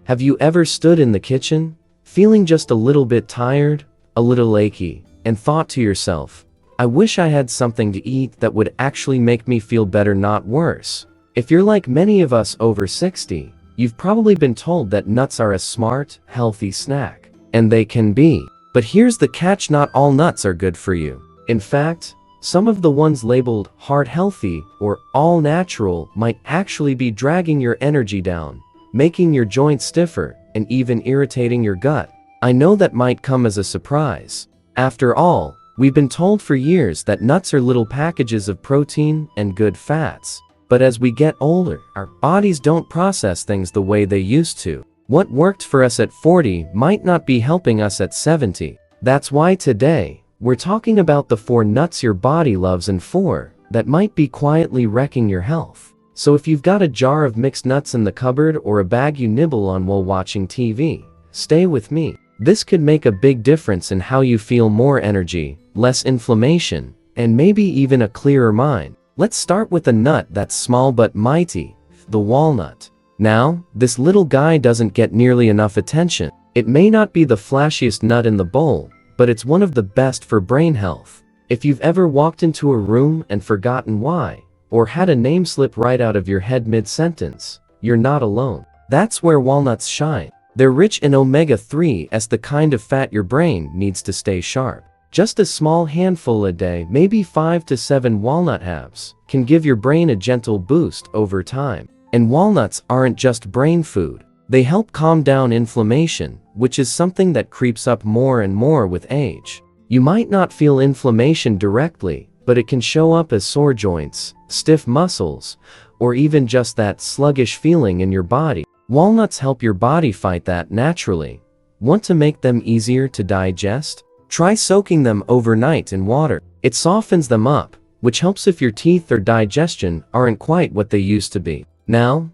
Have you ever stood in the kitchen, feeling just a little bit tired, a little achy, and thought to yourself, I wish I had something to eat that would actually make me feel better, not worse? If you're like many of us over 60, you've probably been told that nuts are a smart, healthy snack. And they can be. But here's the catch, not all nuts are good for you. In fact, some of the ones labeled heart healthy or all natural might actually be dragging your energy down, making your joints stiffer, and even irritating your gut. I know that might come as a surprise. After all, we've been told for years that nuts are little packages of protein and good fats. But as we get older, our bodies don't process things the way they used to. What worked for us at 40 might not be helping us at 70. That's why today, we're talking about the 4 nuts your body loves and 4 that might be quietly wrecking your health. So if you've got a jar of mixed nuts in the cupboard or a bag you nibble on while watching TV, stay with me. This could make a big difference in how you feel: more energy, less inflammation, and maybe even a clearer mind. Let's start with a nut that's small but mighty, the walnut. Now, this little guy doesn't get nearly enough attention. It may not be the flashiest nut in the bowl, but it's one of the best for brain health. If you've ever walked into a room and forgotten why, or had a name slip right out of your head mid-sentence, you're not alone. That's where walnuts shine. They're rich in omega-3s, the kind of fat your brain needs to stay sharp. Just a small handful a day, maybe 5 to 7 walnut halves, can give your brain a gentle boost over time. And walnuts aren't just brain food. They help calm down inflammation, which is something that creeps up more and more with age. You might not feel inflammation directly, but it can show up as sore joints, stiff muscles, or even just that sluggish feeling in your body. Walnuts help your body fight that naturally. Want to make them easier to digest? Try soaking them overnight in water. It softens them up, which helps if your teeth or digestion aren't quite what they used to be. Now,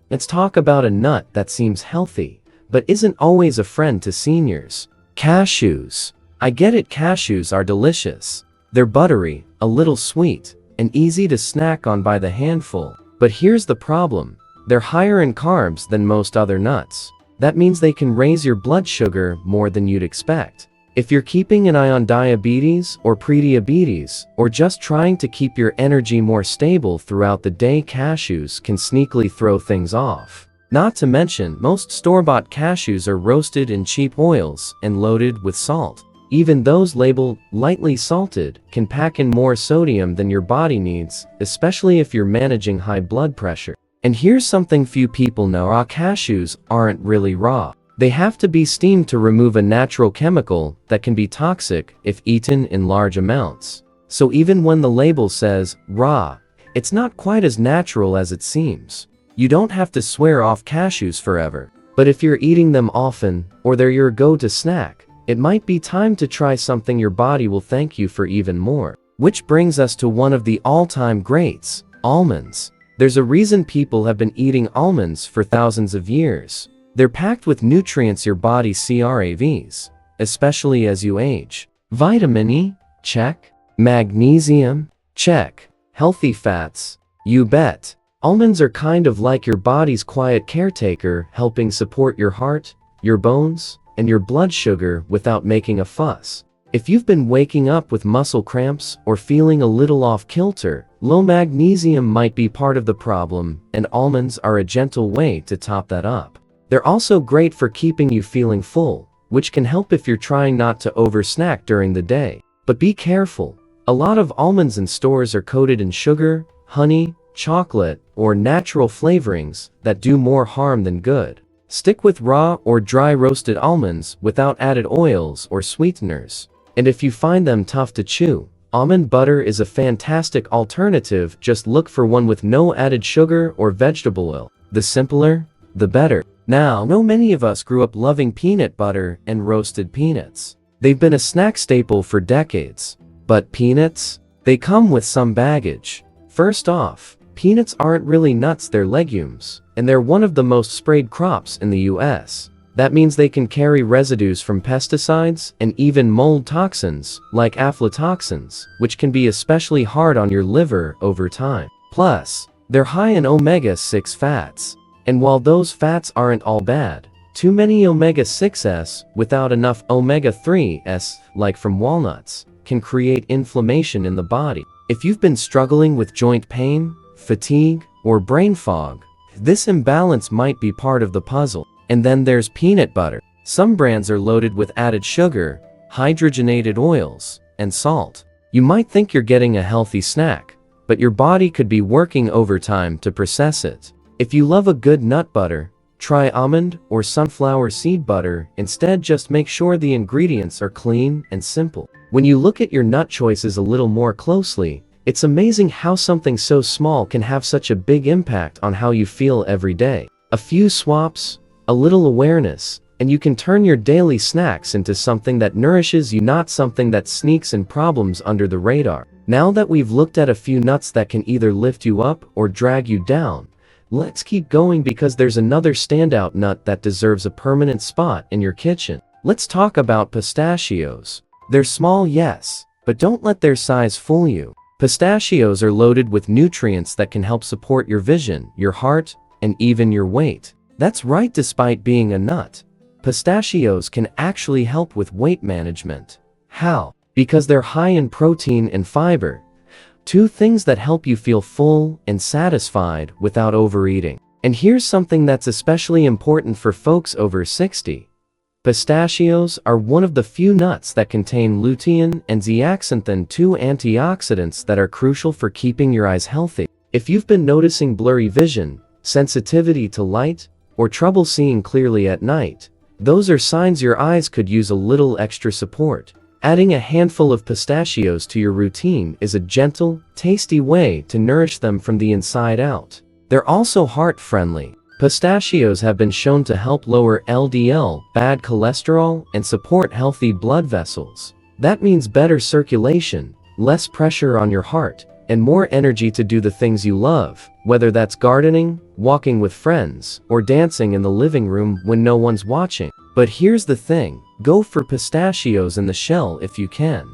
let's talk about a nut that seems healthy, but isn't always a friend to seniors. Cashews. I get it, cashews are delicious. They're buttery, a little sweet, and easy to snack on by the handful. But here's the problem. They're higher in carbs than most other nuts. That means they can raise your blood sugar more than you'd expect. If you're keeping an eye on diabetes or prediabetes, or just trying to keep your energy more stable throughout the day, cashews can sneakily throw things off. Not to mention, most store-bought cashews are roasted in cheap oils and loaded with salt. Even those labeled lightly salted can pack in more sodium than your body needs, especially if you're managing high blood pressure. And here's something few people know: raw cashews aren't really raw. They have to be steamed to remove a natural chemical that can be toxic if eaten in large amounts. So even when the label says raw, it's not quite as natural as it seems. You don't have to swear off cashews forever. But if you're eating them often, or they're your go-to snack, it might be time to try something your body will thank you for even more. Which brings us to one of the all-time greats, almonds. There's a reason people have been eating almonds for thousands of years. They're packed with nutrients your body craves, especially as you age. Vitamin E? Check. Magnesium? Check. Healthy fats? You bet. Almonds are kind of like your body's quiet caretaker, helping support your heart, your bones, and your blood sugar without making a fuss. If you've been waking up with muscle cramps or feeling a little off kilter, low magnesium might be part of the problem, and almonds are a gentle way to top that up. They're also great for keeping you feeling full, which can help if you're trying not to oversnack during the day. But be careful. A lot of almonds in stores are coated in sugar, honey, chocolate, or natural flavorings that do more harm than good. Stick with raw or dry roasted almonds without added oils or sweeteners. And if you find them tough to chew, almond butter is a fantastic alternative. Just look for one with no added sugar or vegetable oil. The simpler, the better. Now, I know many of us grew up loving peanut butter and roasted peanuts. They've been a snack staple for decades. But peanuts? They come with some baggage. First off, peanuts aren't really nuts, they're legumes, and they're one of the most sprayed crops in the US. That means they can carry residues from pesticides and even mold toxins, like aflatoxins, which can be especially hard on your liver over time. Plus, they're high in omega-6 fats. And while those fats aren't all bad, Too many omega-6s without enough omega-3s, like from walnuts, can create inflammation in the body. If you've been struggling with joint pain, fatigue, or brain fog, this imbalance might be part of the puzzle. And then there's peanut butter. Some brands are loaded with added sugar, hydrogenated oils, and salt. You might think you're getting a healthy snack, but your body could be working overtime to process it. If you love a good nut butter, try almond or sunflower seed butter instead. Just make sure the ingredients are clean and simple. When you look at your nut choices a little more closely, it's amazing how something so small can have such a big impact on how you feel every day. A few swaps, a little awareness, and you can turn your daily snacks into something that nourishes you, not something that sneaks in problems under the radar. Now that we've looked at a few nuts that can either lift you up or drag you down, let's keep going because there's another standout nut that deserves a permanent spot in your kitchen. Let's talk about pistachios. They're small, yes, but don't let their size fool you. Pistachios are loaded with nutrients that can help support your vision, your heart, and even your weight. That's right, despite being a nut, pistachios can actually help with weight management. How? Because they're high in protein and fiber, two things that help you feel full and satisfied without overeating. And here's something that's especially important for folks over 60. Pistachios are one of the few nuts that contain lutein and zeaxanthin, two antioxidants that are crucial for keeping your eyes healthy. If you've been noticing blurry vision, sensitivity to light, or trouble seeing clearly at night, those are signs your eyes could use a little extra support. Adding a handful of pistachios to your routine is a gentle, tasty way to nourish them from the inside out. They're also heart-friendly. Pistachios have been shown to help lower LDL, bad cholesterol, and support healthy blood vessels. That means better circulation, less pressure on your heart, and more energy to do the things you love, whether that's gardening, walking with friends, or dancing in the living room when no one's watching. But here's the thing, go for pistachios in the shell if you can.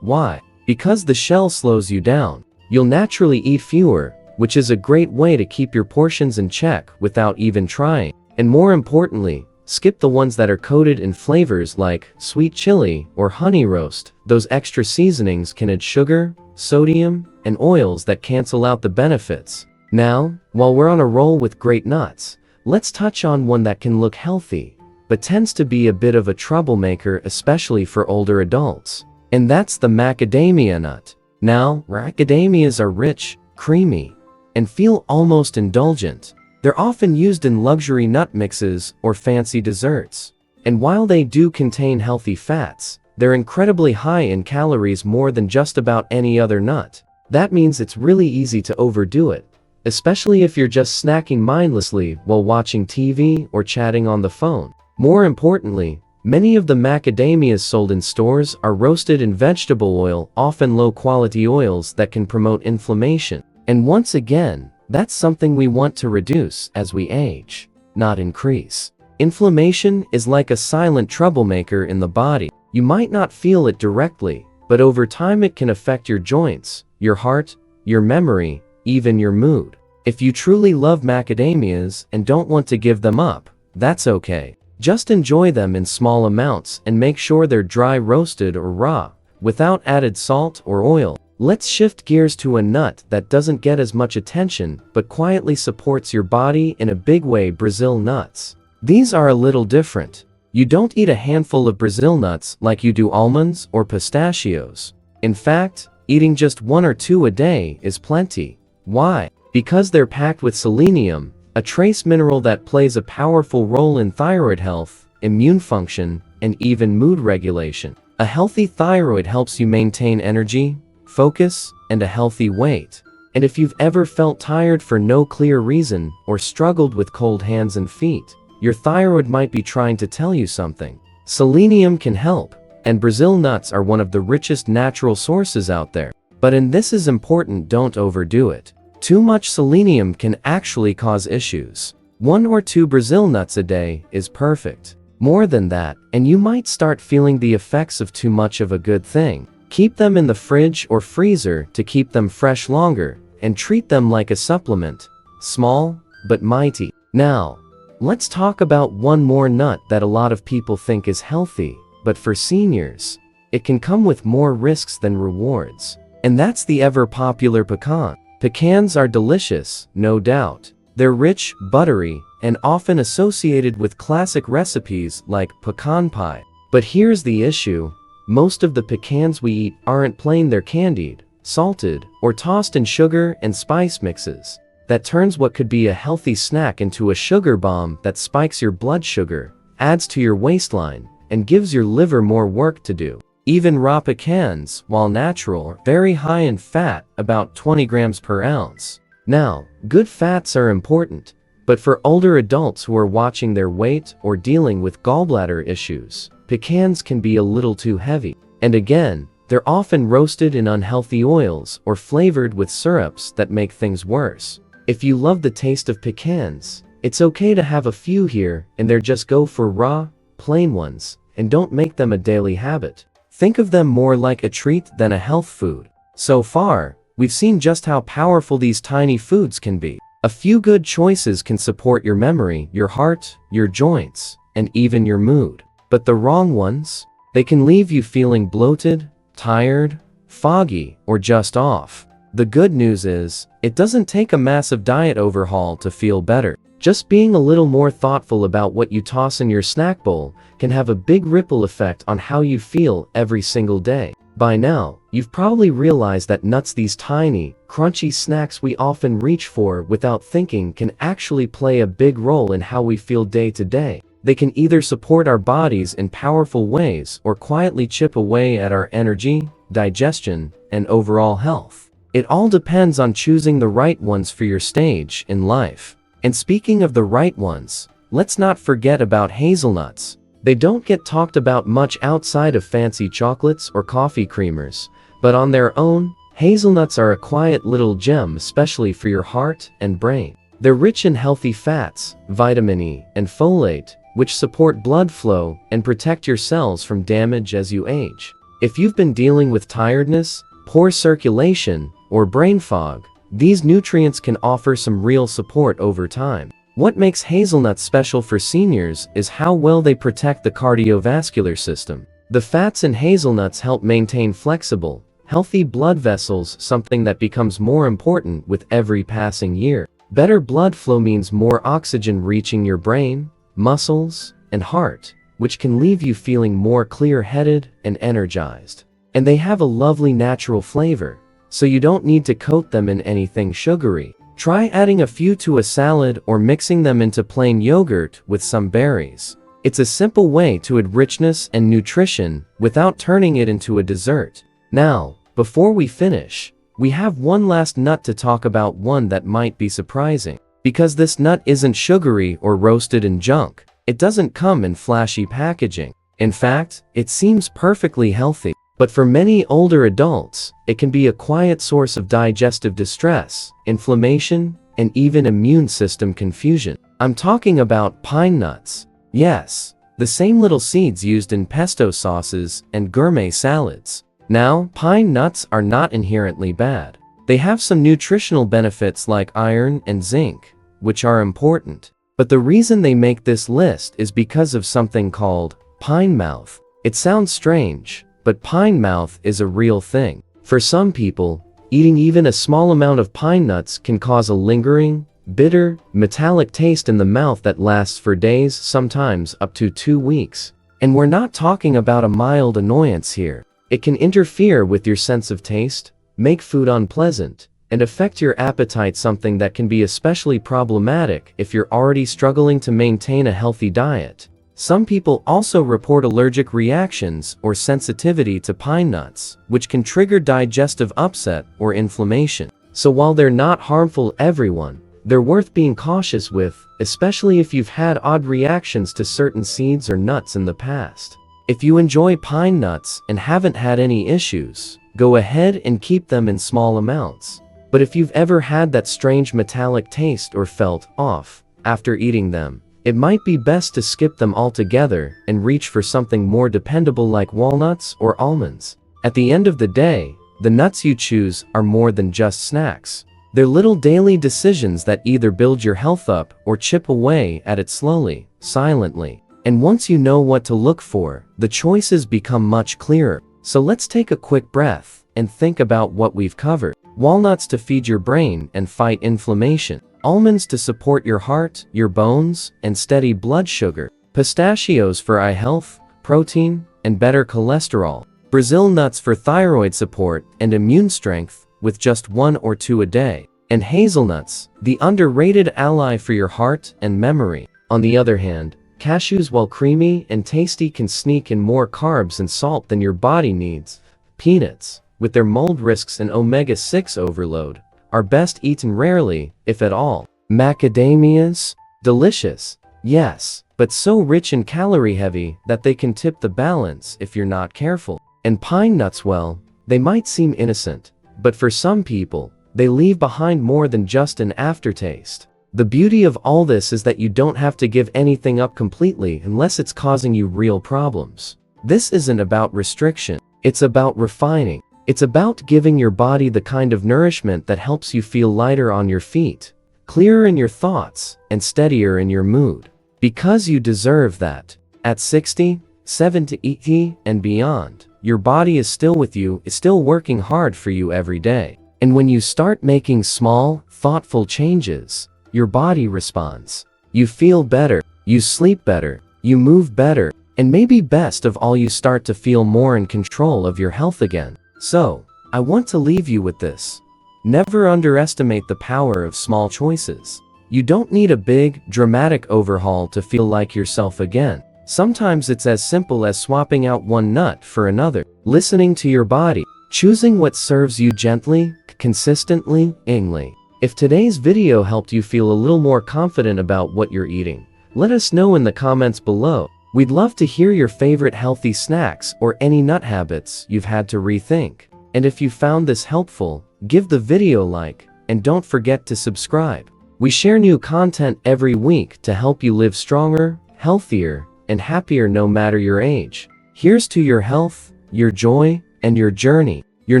Why? Because the shell slows you down. You'll naturally eat fewer, which is a great way to keep your portions in check without even trying. And more importantly, skip the ones that are coated in flavors like sweet chili or honey roast. Those extra seasonings can add sugar, sodium, and oils that cancel out the benefits. Now, while we're on a roll with great nuts, let's touch on one that can look healthy, but tends to be a bit of a troublemaker, especially for older adults. And that's the macadamia nut. Now, macadamias are rich, creamy, and feel almost indulgent. They're often used in luxury nut mixes or fancy desserts. And while they do contain healthy fats, they're incredibly high in calories, more than just about any other nut. That means it's really easy to overdo it, especially if you're just snacking mindlessly while watching TV or chatting on the phone. More importantly, many of the macadamias sold in stores are roasted in vegetable oil, often low-quality oils that can promote inflammation. And once again, that's something we want to reduce as we age, not increase. Inflammation is like a silent troublemaker in the body. You might not feel it directly, but over time it can affect your joints, your heart, your memory, even your mood. If you truly love macadamias and don't want to give them up, that's okay. Just enjoy them in small amounts and make sure they're dry roasted or raw, without added salt or oil. Let's shift gears to a nut that doesn't get as much attention but quietly supports your body in a big way: Brazil nuts. These are a little different. You don't eat a handful of Brazil nuts like you do almonds or pistachios. In fact, eating just one or two a day is plenty. Why? Because they're packed with selenium, a trace mineral that plays a powerful role in thyroid health, immune function, and even mood regulation. A healthy thyroid helps you maintain energy, focus, and a healthy weight. And if you've ever felt tired for no clear reason or struggled with cold hands and feet, your thyroid might be trying to tell you something. Selenium can help, and Brazil nuts are one of the richest natural sources out there. But and this is important, don't overdo it. Too much selenium can actually cause issues. 1 or 2 Brazil nuts a day is perfect. More than that, and you might start feeling the effects of too much of a good thing. Keep them in the fridge or freezer to keep them fresh longer, and treat them like a supplement. Small, but mighty. Now, Let's talk about one more nut that a lot of people think is healthy, but for seniors, it can come with more risks than rewards. And that's the ever-popular pecan. Pecans are delicious, no doubt. They're rich, buttery, and often associated with classic recipes like pecan pie. But here's the issue. Most of the pecans we eat aren't plain, they're candied, salted, or tossed in sugar and spice mixes. That turns what could be a healthy snack into a sugar bomb that spikes your blood sugar, adds to your waistline, and gives your liver more work to do. Even raw pecans, while natural, are very high in fat, about 20 grams per ounce. Now, good fats are important, but for older adults who are watching their weight or dealing with gallbladder issues, pecans can be a little too heavy. And again, they're often roasted in unhealthy oils or flavored with syrups that make things worse. If you love the taste of pecans, it's okay to have a few here and there. Just go for raw, plain ones, and don't make them a daily habit. Think of them more like a treat than a health food. So far, we've seen just how powerful these tiny foods can be. A few good choices can support your memory, your heart, your joints, and even your mood. But the wrong ones? They can leave you feeling bloated, tired, foggy, or just off. The good news is, it doesn't take a massive diet overhaul to feel better. Just being a little more thoughtful about what you toss in your snack bowl can have a big ripple effect on how you feel every single day. By now, you've probably realized that nuts, these tiny, crunchy snacks we often reach for without thinking, can actually play a big role in how we feel day to day. They can either support our bodies in powerful ways or quietly chip away at our energy, digestion, and overall health. It all depends on choosing the right ones for your stage in life. And speaking of the right ones, let's not forget about hazelnuts. They don't get talked about much outside of fancy chocolates or coffee creamers, but on their own, hazelnuts are a quiet little gem, especially for your heart and brain. They're rich in healthy fats, vitamin E, and folate, which support blood flow and protect your cells from damage as you age. If you've been dealing with tiredness, poor circulation, or brain fog, these nutrients can offer some real support over time. What makes hazelnuts special for seniors is how well they protect the cardiovascular system. The fats in hazelnuts help maintain flexible, healthy blood vessels, something that becomes more important with every passing year. Better blood flow means more oxygen reaching your brain, muscles, and heart, which can leave you feeling more clear-headed and energized. And they have a lovely natural flavor, so you don't need to coat them in anything sugary. Try adding a few to a salad or mixing them into plain yogurt with some berries. It's a simple way to add richness and nutrition without turning it into a dessert. Now, before we finish, we have one last nut to talk about, one that might be surprising. Because this nut isn't sugary or roasted in junk, it doesn't come in flashy packaging. In fact, it seems perfectly healthy. But for many older adults, it can be a quiet source of digestive distress, inflammation, and even immune system confusion. I'm talking about pine nuts. Yes, the same little seeds used in pesto sauces and gourmet salads. Now, pine nuts are not inherently bad. They have some nutritional benefits like iron and zinc, which are important. But the reason they make this list is because of something called pine mouth. It sounds strange, but pine mouth is a real thing. For some people, eating even a small amount of pine nuts can cause a lingering, bitter, metallic taste in the mouth that lasts for days, sometimes up to 2 weeks. And we're not talking about a mild annoyance here. It can interfere with your sense of taste, make food unpleasant, and affect your appetite, something that can be especially problematic if you're already struggling to maintain a healthy diet. Some people also report allergic reactions or sensitivity to pine nuts, which can trigger digestive upset or inflammation. So while they're not harmful to everyone, they're worth being cautious with, especially if you've had odd reactions to certain seeds or nuts in the past. If you enjoy pine nuts and haven't had any issues, go ahead and keep them in small amounts. But if you've ever had that strange metallic taste or felt off after eating them, it might be best to skip them altogether and reach for something more dependable like walnuts or almonds. At the end of the day, the nuts you choose are more than just snacks. They're little daily decisions that either build your health up or chip away at it slowly, silently. And once you know what to look for, the choices become much clearer. So let's take a quick breath and think about what we've covered. Walnuts to feed your brain and fight inflammation. Almonds to support your heart, your bones, and steady blood sugar. Pistachios for eye health, protein, and better cholesterol. Brazil nuts for thyroid support and immune strength, with just 1 or 2 a day. And hazelnuts, the underrated ally for your heart and memory. On the other hand, cashews, while creamy and tasty, can sneak in more carbs and salt than your body needs. Peanuts, with their mold risks and omega-6 overload, are best eaten rarely, if at all. Macadamias, delicious, yes, but so rich and calorie-heavy that they can tip the balance if you're not careful. And pine nuts, well, they might seem innocent, but for some people, they leave behind more than just an aftertaste. The beauty of all this is that you don't have to give anything up completely unless it's causing you real problems. This isn't about restriction, it's about refining. It's about giving your body the kind of nourishment that helps you feel lighter on your feet, clearer in your thoughts, and steadier in your mood. Because you deserve that. At 60, 70, 80, and beyond, your body is still with you, is still working hard for you every day. And when you start making small, thoughtful changes, your body responds. You feel better, you sleep better, you move better, and maybe best of all, you start to feel more in control of your health again. So, I want to leave you with this. Never underestimate the power of small choices. You don't need a big, dramatic overhaul to feel like yourself again. Sometimes it's as simple as swapping out one nut for another, listening to your body, choosing what serves you gently, consistently, ingly. If today's video helped you feel a little more confident about what you're eating, let us know in the comments below. We'd love to hear your favorite healthy snacks or any nut habits you've had to rethink. And if you found this helpful, give the video a like, and don't forget to subscribe. We share new content every week to help you live stronger, healthier, and happier no matter your age. Here's to your health, your joy, and your journey. You're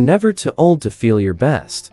never too old to feel your best.